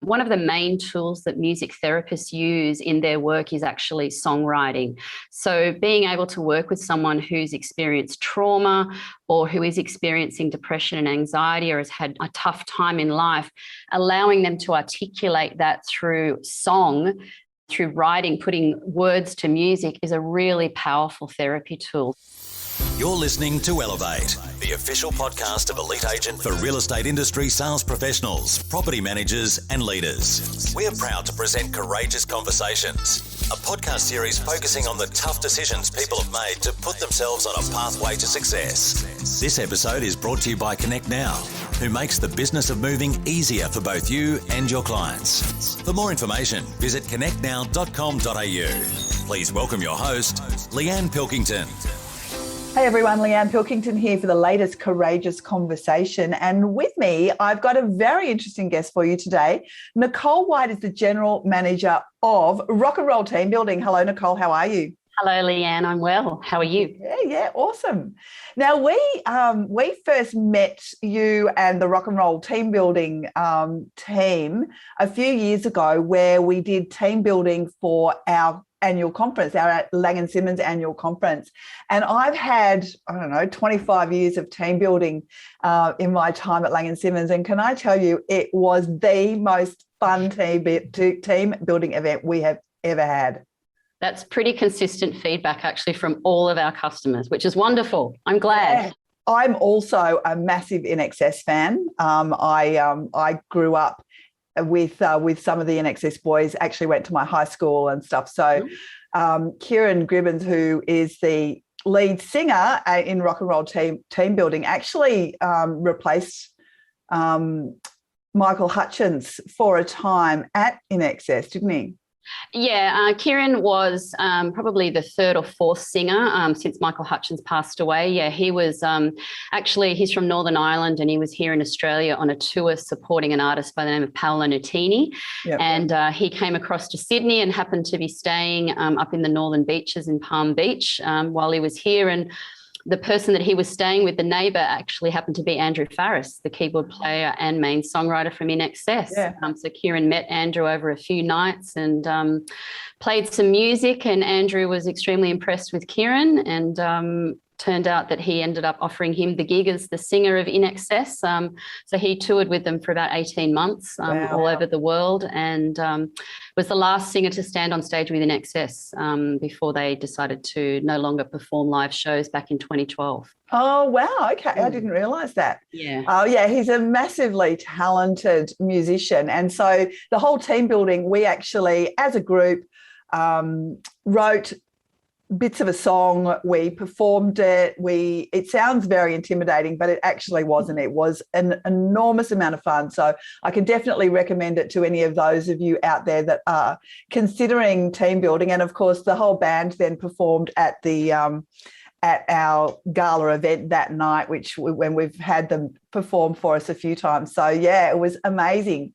One of the main tools that music therapists use in their work is actually songwriting. So being able to work with someone who's experienced trauma or who is experiencing depression and anxiety or has had a tough time in life, allowing them to articulate that through song, through writing, putting words to music is a really powerful therapy tool. You're listening to Elevate, the official podcast of Elite Agent for real estate industry sales professionals, property managers and leaders. We are proud to present Courageous Conversations, a podcast series focusing on the tough decisions people have made to put themselves on a pathway to success. This episode is brought to you by Connect Now, who makes the business of moving easier for both you and your clients. For more information, visit connectnow.com.au. Please welcome your host, Leanne Pilkington. Hey everyone, Leanne Pilkington here for the latest Courageous Conversation. And with me, I've got a very interesting guest for you today. Nicole White is the General Manager of Rock and Roll Team Building. Hello, Nicole. How are you? Hello, Leanne. I'm well. How are you? Yeah, awesome. Now, we first met you and the Rock and Roll Team Building team a few years ago, where we did team building for our annual conference, our Lang & Simmons annual conference. And I've had, 25 years of team building in my time at Lang & Simmons. And can I tell you, it was the most fun team building event we have ever had. That's pretty consistent feedback, actually, from all of our customers, which is wonderful. I'm glad. Yeah. I'm also a massive INXS fan. I grew up with some of the INXS boys, actually went to my high school and stuff. So Ciaran Gribbin, who is the lead singer in Rock and Roll Team Building, actually replaced Michael Hutchins for a time at INXS, didn't he? Yeah, Ciaran was probably the third or fourth singer since Michael Hutchins passed away. Yeah, he was he's from Northern Ireland, and he was here in Australia on a tour supporting an artist by the name of Paolo Nutini. Yep. And he came across to Sydney and happened to be staying up in the Northern Beaches in Palm Beach while he was here. And the person that he was staying with, the neighbour, actually happened to be Andrew Farris, the keyboard player and main songwriter from INXS. Yeah. So Ciaran met Andrew over a few nights and played some music, and Andrew was extremely impressed with Ciaran, and turned out that he ended up offering him the gig as the singer of INXS. So he toured with them for about 18 months all over the world, and was the last singer to stand on stage with INXS before they decided to no longer perform live shows back in 2012. Oh, wow. Okay. I didn't realise that. Yeah. Oh, yeah. He's a massively talented musician. And so the whole team building, we actually, as a group, wrote bits of a song, we performed it. It sounds very intimidating, but it actually wasn't. It was an enormous amount of fun. So I can definitely recommend it to any of those of you out there that are considering team building. And of course, the whole band then performed at the at our gala event that night, when we've had them perform for us a few times. So yeah, it was amazing.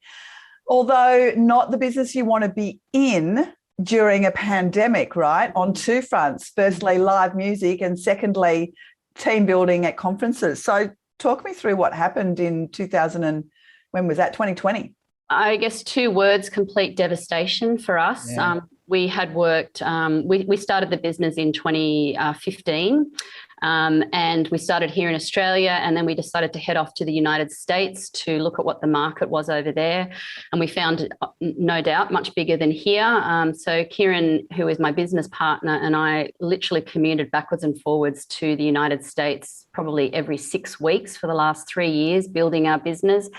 Although not the business you want to be in during a pandemic, right? On two fronts. Firstly, live music, and secondly, team building at conferences. So talk me through what happened in 2020? I guess two words: complete devastation for us. Yeah. We had worked, we started the business in 2015. And we started here in Australia, and then we decided to head off to the United States to look at what the market was over there. And we found it, no doubt, much bigger than here. So Ciaran, who is my business partner, and I literally commuted backwards and forwards to the United States probably every 6 weeks for the last 3 years, building our business.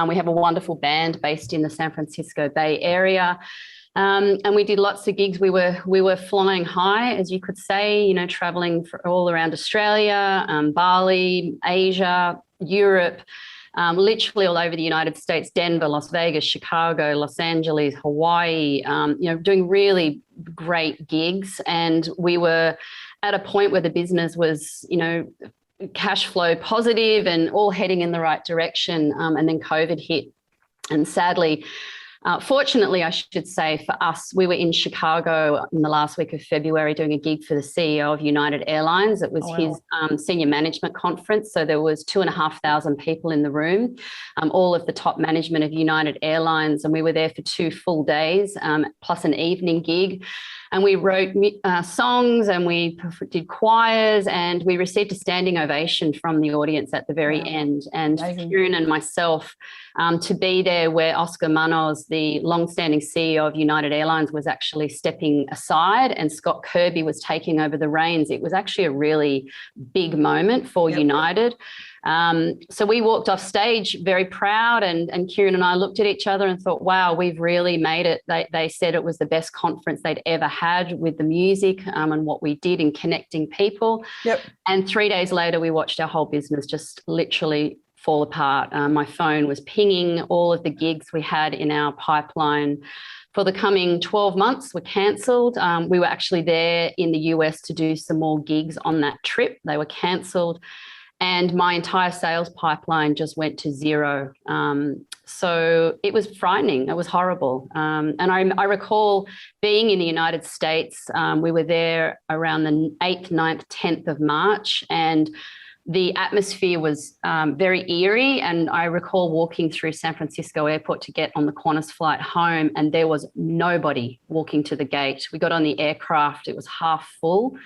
We have a wonderful band based in the San Francisco Bay Area. And we did lots of gigs. We were flying high, as you could say, traveling all around Australia, Bali, Asia, Europe, literally all over the United States, Denver, Las Vegas, Chicago, Los Angeles, Hawaii, doing really great gigs. And we were at a point where the business was, cash flow positive and all heading in the right direction. And then COVID hit. And sadly, Fortunately, I should say, for us, we were in Chicago in the last week of February doing a gig for the CEO of United Airlines. It was his senior management conference. So there was 2,500 people in the room, all of the top management of United Airlines. And we were there for 2 full days, plus an evening gig. And we wrote songs and we did choirs, and we received a standing ovation from the audience at the very end. And Amazing. Ciaran and myself, to be there where Oscar Munoz, the long-standing CEO of United Airlines, was actually stepping aside and Scott Kirby was taking over the reins. It was actually a really big moment for United. So we walked off stage very proud, and Ciaran and I looked at each other and thought, wow, we've really made it. They said it was the best conference they'd ever had with the music and what we did in connecting people. And 3 days later, we watched our whole business just literally fall apart. My phone was pinging. All of the gigs we had in our pipeline for the coming 12 months were cancelled. We were actually there in the US to do some more gigs on that trip. They were cancelled. And my entire sales pipeline just went to zero. So it was frightening. It was horrible. And I recall being in the United States. We were there around the 8th, 9th, 10th of March, and the atmosphere was very eerie. And I recall walking through San Francisco airport to get on the Qantas flight home, and there was nobody walking to the gate. We got on the aircraft. It was half full.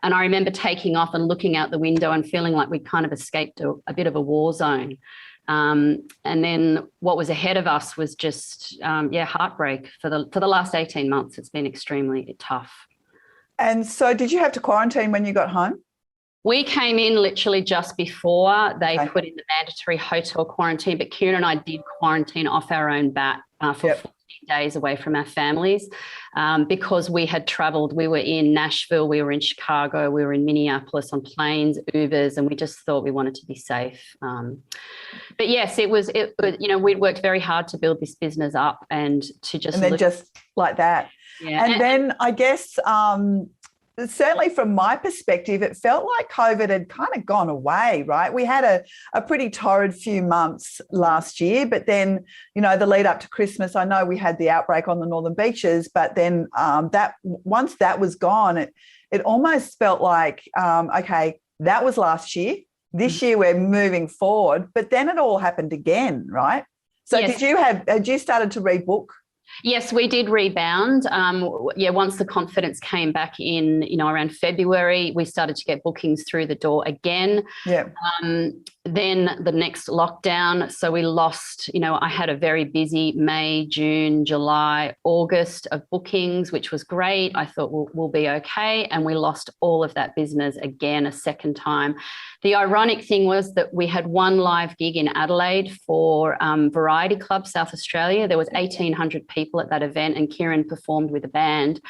And I remember taking off and looking out the window and feeling like we'd kind of escaped a bit of a war zone. And then what was ahead of us was just, heartbreak. For the last 18 months, it's been extremely tough. And so did you have to quarantine when you got home? We came in literally just before they put in the mandatory hotel quarantine, but Ciaran and I did quarantine off our own bat for 14 days away from our families because we had travelled. We were in Nashville, we were in Chicago, we were in Minneapolis on planes, Ubers, and we just thought we wanted to be safe. But yes, it was, we'd worked very hard to build this business up and to just... And then just like that. Yeah. And then I guess... certainly from my perspective, it felt like COVID had kind of gone away, right? We had a pretty torrid few months last year, but then, the lead up to Christmas, I know we had the outbreak on the Northern Beaches, but then once that was gone, it almost felt like, okay, that was last year. This year we're moving forward, but then it all happened again, right? So yes. had you started to rebook? Yes, we did rebound. Once the confidence came back in, around February, we started to get bookings through the door again. Yeah. Then the next lockdown. So we lost, I had a very busy May, June, July, August of bookings, which was great. I thought we'll be okay. And we lost all of that business again a second time. The ironic thing was that we had one live gig in Adelaide for Variety Club, South Australia. There was 1,800 people at that event, and Ciaran performed with a band.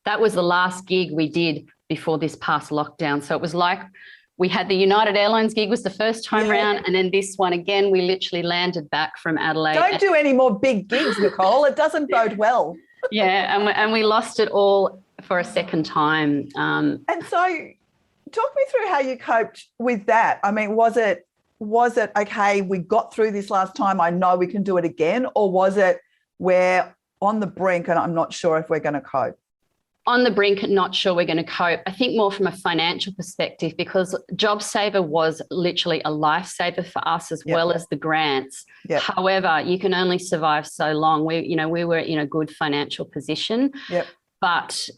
That was the last gig we did before this past lockdown. So it was like we had the United Airlines gig was the first time round, and then this one again, we literally landed back from Adelaide. Don't do any more big gigs, Nicole. It doesn't bode well. And we lost it all for a second time. And so talk me through how you coped with that. I mean, was it okay, we got through this last time, I know we can do it again, or was it we're on the brink and I'm not sure if we're going to cope? On the brink, not sure we're going to cope. I think more from a financial perspective, because JobSaver was literally a lifesaver for us as well as the grants. Yep. However, you can only survive so long. We were in a good financial position, but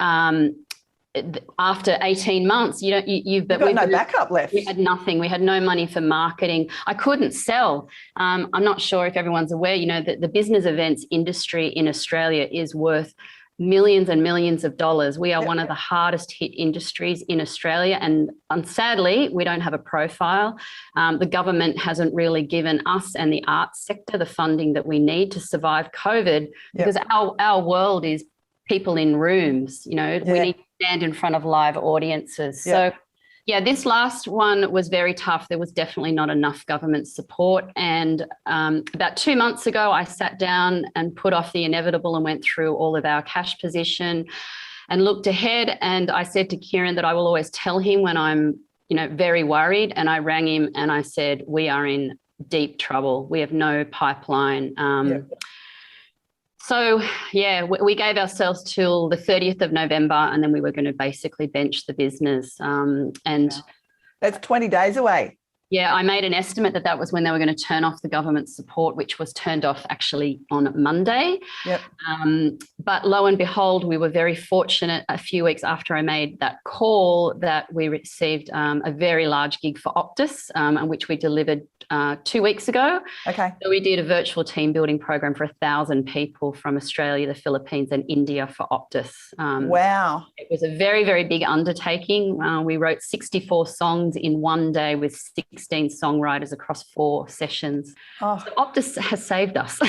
after 18 months, you've got no backup left. We had nothing. We had no money for marketing. I couldn't sell. I'm not sure if everyone's aware, that the business events industry in Australia is worth millions and millions of dollars. We are one of the hardest hit industries in Australia, and sadly, we don't have a profile. The government hasn't really given us and the arts sector the funding that we need to survive COVID, because our world is people in rooms. We need to stand in front of live audiences. So this last one was very tough. There was definitely not enough government support. And about 2 months ago, I sat down and put off the inevitable and went through all of our cash position and looked ahead. And I said to Ciaran that I will always tell him when I'm, very worried. And I rang him and I said, we are in deep trouble. We have no pipeline. So, yeah, we gave ourselves till the 30th of November, and then we were going to basically bench the business. That's 20 days away. Yeah, I made an estimate that was when they were going to turn off the government support, which was turned off actually on Monday. Yep. But lo and behold, we were very fortunate a few weeks after I made that call that we received a very large gig for Optus, which we delivered 2 weeks ago. Okay. So we did a virtual team building program for 1,000 people from Australia, the Philippines and India for Optus. Wow. It was a very, very big undertaking. We wrote 64 songs in one day with 16 songwriters across 4 sessions. Oh. So Optus has saved us.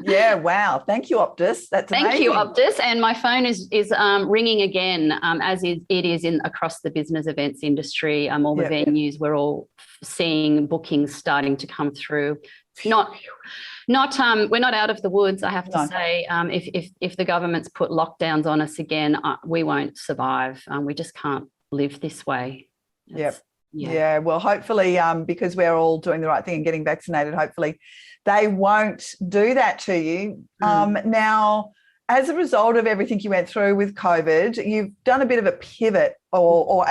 Yeah, wow. Thank you, Optus. That's amazing. Thank you, Optus. And my phone is ringing again, as it is in across the business events industry. All the venues, we're all seeing bookings starting to come through. We're not out of the woods, I have to say. If the government's put lockdowns on us again, we won't survive. We just can't live this way. Yeah. Well, hopefully, because we're all doing the right thing and getting vaccinated, hopefully they won't do that to you. Now, as a result of everything you went through with COVID, you've done a bit of a pivot or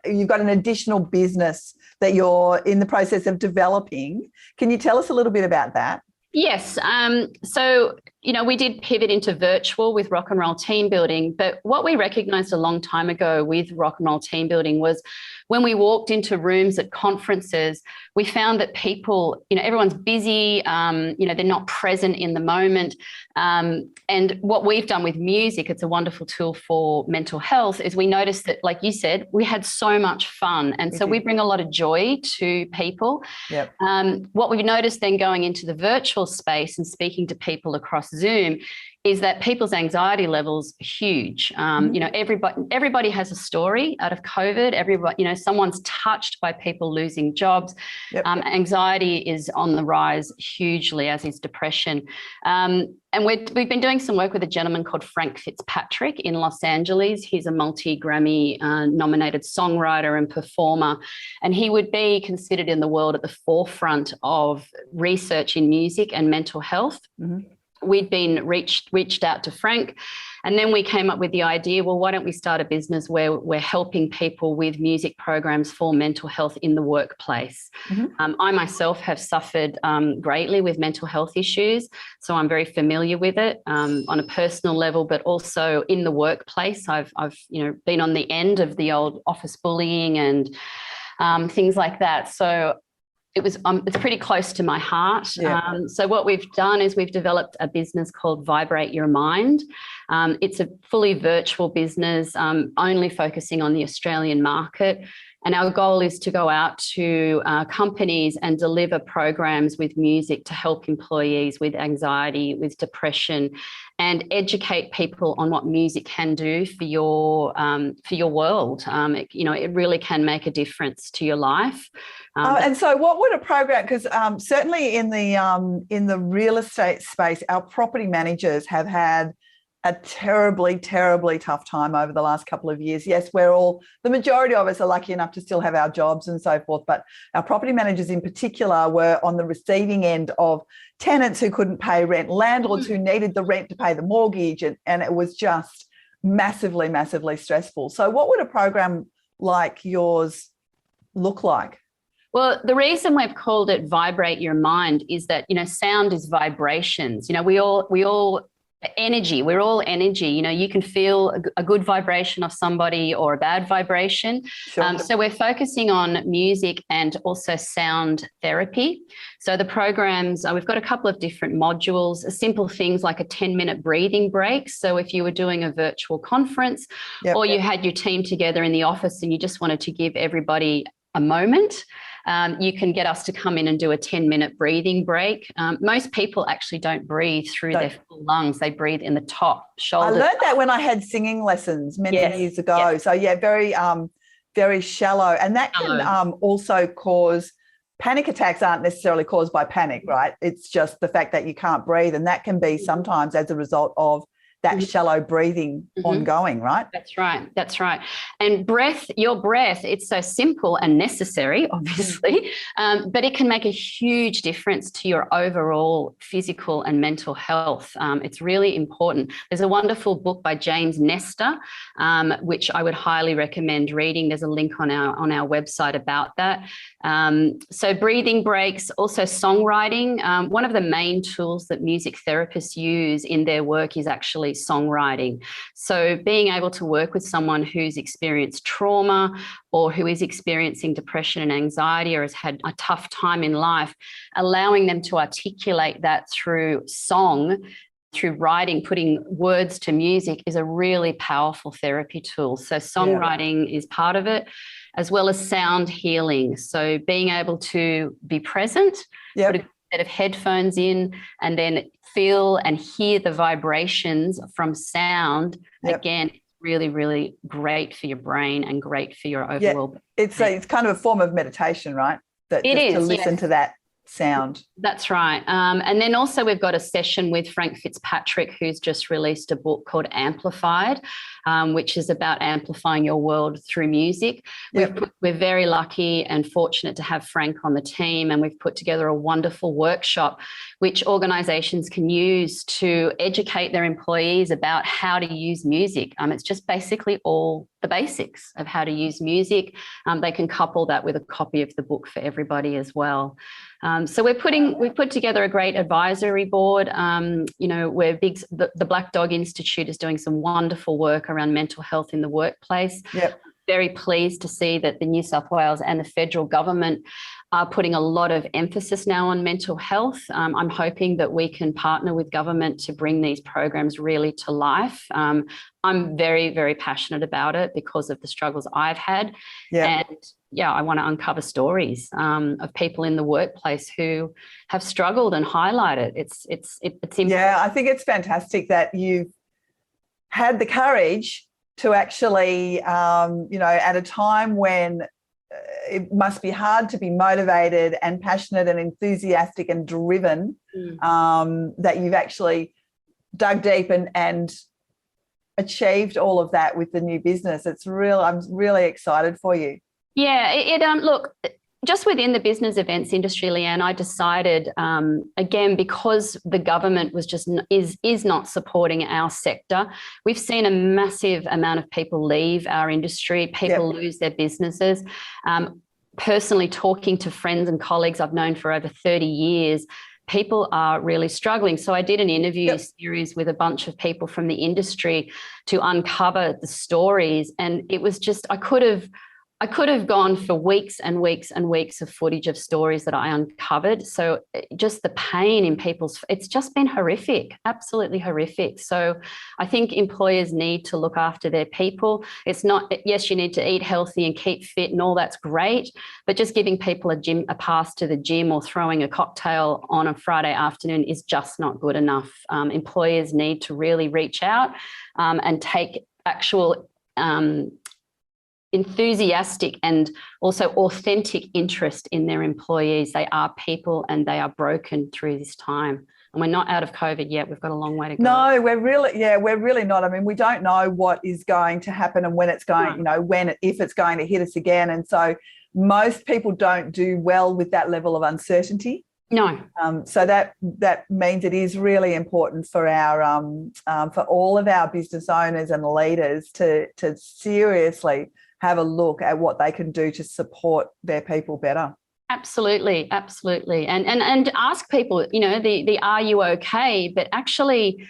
you've got an additional business that you're in the process of developing. Can you tell us a little bit about that? Yes. So, we did pivot into virtual with rock and roll team building. But what we recognized a long time ago with rock and roll team building was when we walked into rooms at conferences, we found that people, everyone's busy, they're not present in the moment. And what we've done with music, it's a wonderful tool for mental health, is we noticed that, like you said, we had so much fun. And so we bring a lot of joy to people. Yep. What we've noticed then going into the virtual space and speaking to people across Zoom is that people's anxiety levels are huge. Everybody has a story out of COVID. Everybody, someone's touched by people losing jobs. Yep. Anxiety is on the rise hugely, as is depression. And we've been doing some work with a gentleman called Frank Fitzpatrick in Los Angeles. He's a multi-Grammy nominated songwriter and performer, and he would be considered in the world at the forefront of research in music and mental health. Mm-hmm. We'd been reached out to Frank, and then we came up with the idea, well, why don't we start a business where we're helping people with music programs for mental health in the workplace? Mm-hmm. I myself have suffered greatly with mental health issues, so I'm very familiar with it on a personal level, but also in the workplace. I've been on the end of the old office bullying and things like that. So it's pretty close to my heart. Yeah. So what we've done is we've developed a business called Vibrate Your Mind. It's a fully virtual business, only focusing on the Australian market. And our goal is to go out to companies and deliver programs with music to help employees with anxiety, with depression, and educate people on what music can do for your world. It really can make a difference to your life. And so, what would a program? Because certainly in the real estate space, our property managers have had a terribly, terribly tough time over the last couple of years. Yes, the majority of us are lucky enough to still have our jobs and so forth, but our property managers in particular were on the receiving end of tenants who couldn't pay rent, landlords who needed the rent to pay the mortgage, and it was just massively, massively stressful. So what would a program like yours look like? Well, the reason we've called it Vibrate Your Mind is that, sound is vibrations. We all energy. We're all energy. You can feel a good vibration of somebody or a bad vibration. Sure. So we're focusing on music and also sound therapy. So the programs, we've got a couple of different modules, simple things like a 10-minute breathing break. So if you were doing a virtual conference or you had your team together in the office and you just wanted to give everybody a moment, you can get us to come in and do a 10-minute breathing break. Most people actually don't breathe through their full lungs. They breathe in the top shoulder. I learned that when I had singing lessons many years ago. Yes. So, very, very shallow. And that can also cause panic attacks. Aren't necessarily caused by panic, right? It's just the fact that you can't breathe. And that can be sometimes as a result of that shallow breathing ongoing, right? That's right. That's right. And your breath, it's so simple and necessary, obviously, but it can make a huge difference to your overall physical and mental health. It's really important. There's a wonderful book by James Nestor, which I would highly recommend reading. There's a link on our website about that. So breathing breaks, also songwriting. One of the main tools that music therapists use in their work is actually songwriting. So being able to work with someone who's experienced trauma or who is experiencing depression and anxiety or has had a tough time in life, allowing them to articulate that through song, through writing, putting words to music is a really powerful therapy tool. So songwriting is part of it, as well as sound healing. So being able to be present, put a set of headphones in, and then feel and hear the vibrations from sound. Again, really, really great for your brain and great for your overall. It's kind of a form of meditation, right? That it is, to listen to that sound. That's right. And then also we've got a session with Frank Fitzpatrick, who's just released a book called Amplified, which is about amplifying your world through music. We're very lucky and fortunate to have Frank on the team, and we've put together a wonderful workshop which organisations can use to educate their employees about how to use music. It's just basically all the basics of how to use music. They can couple that with a copy of the book for everybody as well. So we've put together a great advisory board. The Black Dog Institute is doing some wonderful work around mental health in the workplace. Very pleased to see that the New South Wales and the federal government are putting a lot of emphasis now on mental health. I'm hoping that we can partner with government to bring these programs really to life. I'm very, very passionate about it because of the struggles I've had. And I want to uncover stories of people in the workplace who have struggled and highlight it. It's important. Yeah, I think it's fantastic that you've had the courage to actually, at a time when it must be hard to be motivated and passionate and enthusiastic and driven, that you've actually dug deep and achieved all of that with the new business. I'm really excited for you. Yeah, look, just within the business events industry, Leanne, I decided, again, because the government is not supporting our sector, we've seen a massive amount of people leave our industry, people lose their businesses. Personally, talking to friends and colleagues I've known for over 30 years, people are really struggling. So I did an interview series with a bunch of people from the industry to uncover the stories, and it was just, I could have gone for weeks and weeks and weeks of footage of stories that I uncovered. So just the pain in it's just been horrific, absolutely horrific. So I think employers need to look after their people. It's not, yes, you need to eat healthy and keep fit and all that's great, but just giving people a pass to the gym or throwing a cocktail on a Friday afternoon is just not good enough. Employers need to really reach out and take actual enthusiastic and also authentic interest in their employees. They are people and they are broken through this time. And we're not out of COVID yet. We've got a long way to go. No, we're really not. I mean, we don't know what is going to happen and when it's going, if it's going to hit us again. And so most people don't do well with that level of uncertainty. No. So that means it is really important for our for all of our business owners and leaders to seriously have a look at what they can do to support their people better. Absolutely. And ask people, the are you okay? But actually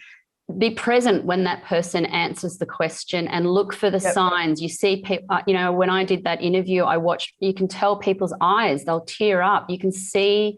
be present when that person answers the question and look for the signs. You see people, when I did that interview, you can tell people's eyes, they'll tear up. You can see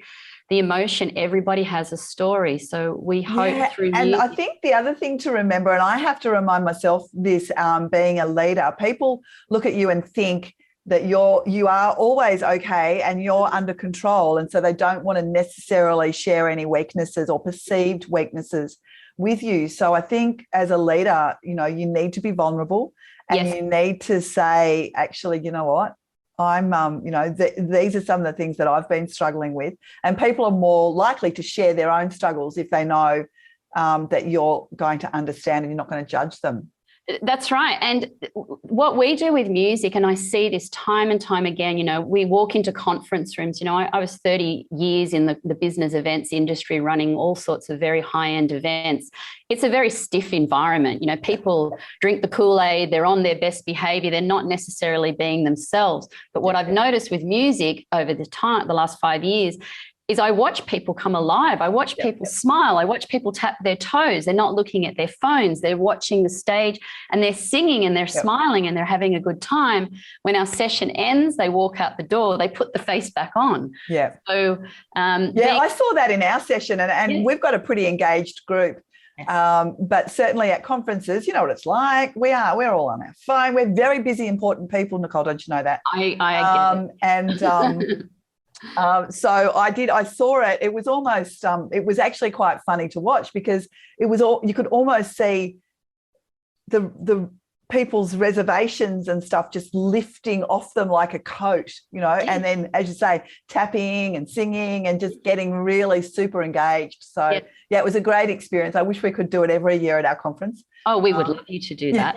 the emotion. Everybody has a story. So we hope through music. And I think the other thing to remember, and I have to remind myself this, being a leader, people look at you and think that you are always okay and you're under control. And so they don't want to necessarily share any weaknesses or perceived weaknesses with you. So I think as a leader, you need to be vulnerable and you need to say, actually, you know what? I'm, these are some of the things that I've been struggling with, and people are more likely to share their own struggles if they know that you're going to understand and you're not going to judge them. That's right. And what we do with music, and I see this time and time again, we walk into conference rooms. I was 30 years in the business events industry running all sorts of very high-end events. It's a very stiff environment. People drink the Kool-Aid, they're on their best behavior, they're not necessarily being themselves. But what I've noticed with music over the last 5 years is I watch people come alive. I watch people smile. I watch people tap their toes. They're not looking at their phones. They're watching the stage and they're singing and they're smiling and they're having a good time. When our session ends, they walk out the door, they put the face back on. Yeah. So, I saw that in our session and we've got a pretty engaged group. But certainly at conferences, you know what it's like. We're all on our phone. We're very busy, important people. Nicole, don't you know that? I get it. So I saw it. It was almost, it was actually quite funny to watch because it was you could almost see the people's reservations and stuff just lifting off them like a coat, and then, as you say, tapping and singing and just getting really super engaged. So it was a great experience. I wish we could do it every year at our conference. Oh, we would love you to do that.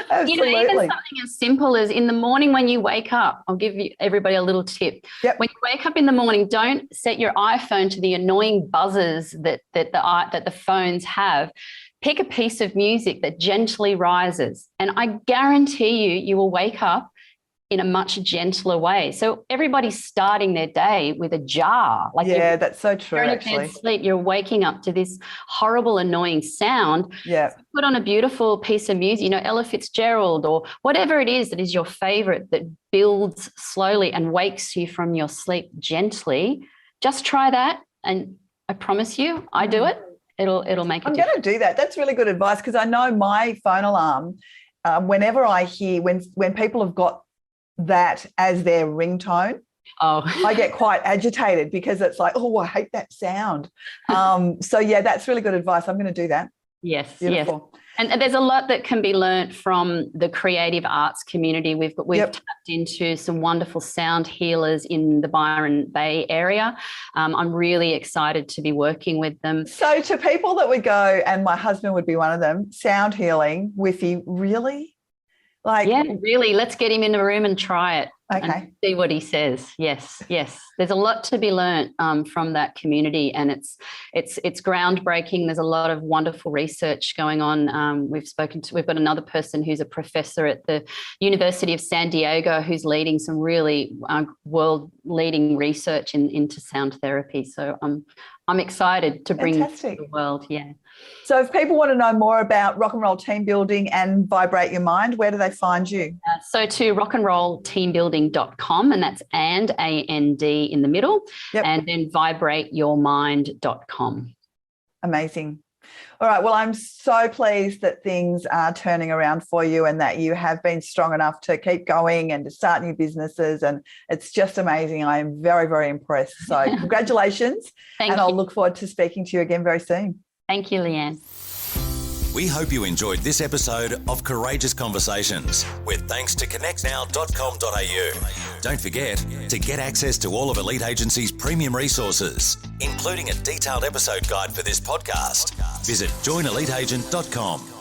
Absolutely. Even something as simple as in the morning when you wake up, I'll give everybody a little tip. Yep. When you wake up in the morning, don't set your iPhone to the annoying buzzers that the phones have. Pick a piece of music that gently rises, and I guarantee you will wake up in a much gentler way. So everybody's starting their day with a jar. That's so true. You're in a bed sleep, you're waking up to this horrible, annoying sound. Yeah. So put on a beautiful piece of music, Ella Fitzgerald or whatever it is that is your favorite that builds slowly and wakes you from your sleep gently. Just try that, and I promise you, I do it. It'll make a difference. I'm going to do that. That's really good advice because I know my phone alarm, whenever I hear when people have got that as their ringtone, I get quite agitated because it's like, oh, I hate that sound. That's really good advice. I'm going to do that. Yes. Beautiful. Yes. And there's a lot that can be learnt from the creative arts community. We've tapped into some wonderful sound healers in the Byron Bay area. I'm really excited to be working with them. So to people that would go, and my husband would be one of them, sound healing with you, really? Really. Let's get him in the room and try it. Okay. And see what he says. Yes. There's a lot to be learnt from that community, and it's groundbreaking. There's a lot of wonderful research going on. We've got another person who's a professor at the University of San Diego who's leading some really world-leading research into sound therapy. So I'm excited to bring it to the world. Yeah. So if people want to know more about rock and roll team building and Vibrate Your Mind, where do they find you? So to rockandrollteambuilding.com, and that's and A-N-D in the middle, and then vibrateyourmind.com. Amazing. All right. Well, I'm so pleased that things are turning around for you and that you have been strong enough to keep going and to start new businesses. And it's just amazing. I am very, very impressed. So congratulations. Thank you. I'll look forward to speaking to you again very soon. Thank you, Leanne. We hope you enjoyed this episode of Courageous Conversations, with thanks to connectnow.com.au. Don't forget to get access to all of Elite Agency's premium resources, including a detailed episode guide for this podcast. Visit joineliteagent.com.